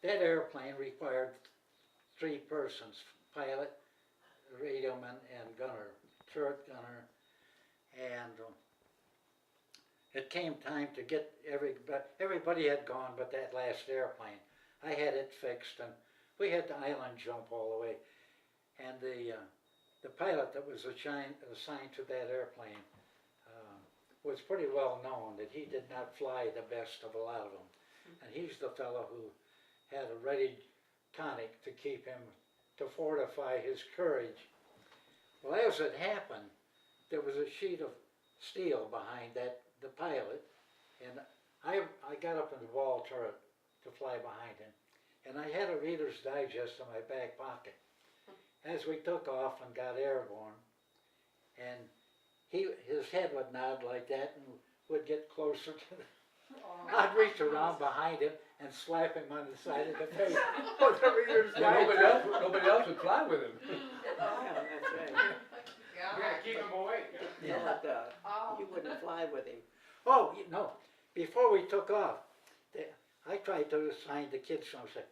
that airplane required 3 persons, pilot, radioman, and gunner, turret gunner, and it came time to get everybody had gone but that last airplane. I had it fixed, and we had the island jump all the way, and the pilot that was assigned to that airplane was pretty well known that he did not fly the best of a lot of them, and he's the fellow who had a ready tonic to keep him, to fortify his courage. Well, as it happened, there was a sheet of steel behind the pilot, and I got up in the wall turret to fly behind him, and I had a Reader's Digest in my back pocket. As we took off and got airborne, and his head would nod like that and would get closer to the, I'd reach around behind him and slap him on the side of the face with a Reader's Digest. Nobody else would fly with him. Yeah, that's right. Yeah, keep him awake. Yeah, you wouldn't fly with him. Oh, no, before we took off, I tried to assign the kids something. I said,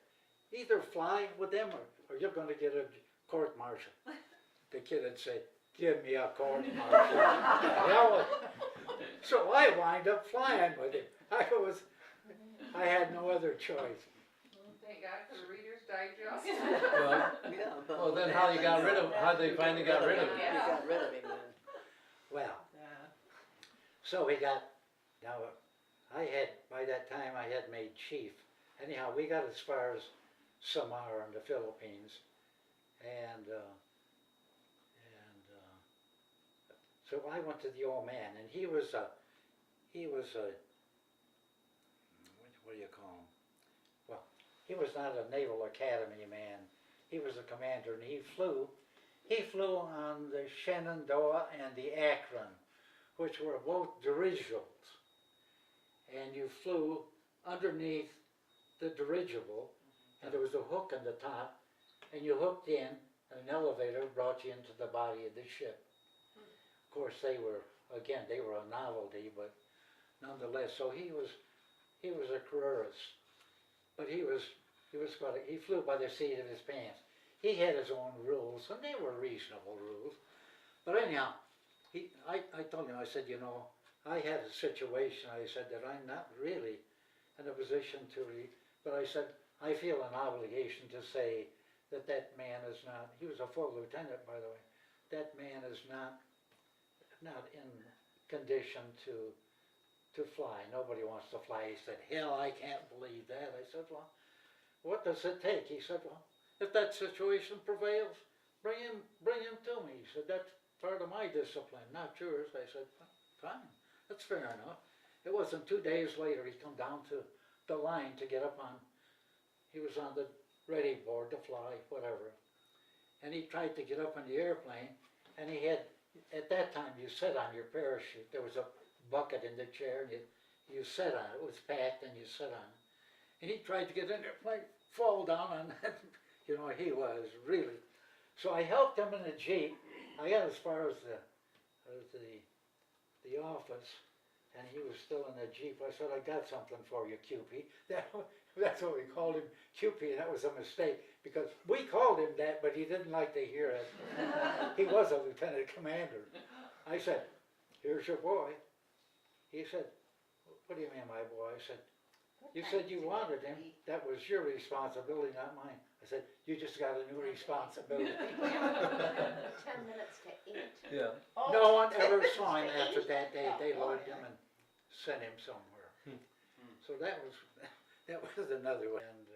either fly with them or you're going to get a court-martial. The kid would say, give me a court-martial. So I wind up flying with him. I had no other choice. Thank God for the Reader's Digest. Well, Yeah, but well, then how they finally got rid of him? You got rid of him then. Well, so we got, now by that time I had made chief. Anyhow, we got as far as Samar in the Philippines, and so I went to the old man, and he was a what do you call him? Well, he was not a Naval Academy man. He was a commander, and he flew on the Shenandoah and the Akron, which were both dirigibles. And you flew underneath the dirigible, and there was a hook on the top, and you hooked in, and an elevator brought you into the body of the ship. Of course, they were a novelty, but nonetheless, so he was a careerist, but he flew by the seat of his pants. He had his own rules, and they were reasonable rules. But anyhow, I told him, I said, you know, I had a situation, I said, that I'm not really in a position but I said, I feel an obligation to say that man is not, he was a full lieutenant, by the way, that man is not in condition to fly. Nobody wants to fly. He said, hell, I can't believe that. I said, well, what does it take? He said, well, if that situation prevails, bring him to me. He said, that's part of my discipline, not yours. I said, fine, that's fair enough. It wasn't 2 days later, he come down to the line to get up on, he was on the ready board to fly, whatever. And he tried to get up on the airplane, and he had, at that time, you sat on your parachute. There was a bucket in the chair, and you sat on it. It was packed, and you sat on it. And he tried to get in there, fall down on that. You know, he was really. So I helped him in a Jeep. I got as far as the office, and he was still in the Jeep. I said, I got something for you, Cupie. That's what we called him, Cupie, and that was a mistake, because we called him that, but he didn't like to hear it. He was a lieutenant commander. I said, here's your boy. He said, what do you mean, my boy? I said, you said you wanted him. That was your responsibility, not mine. I said, you just got a new responsibility. 10 minutes to 8. Yeah. No one ever saw him after that day. They loaded him and sent him somewhere. So that was another one. And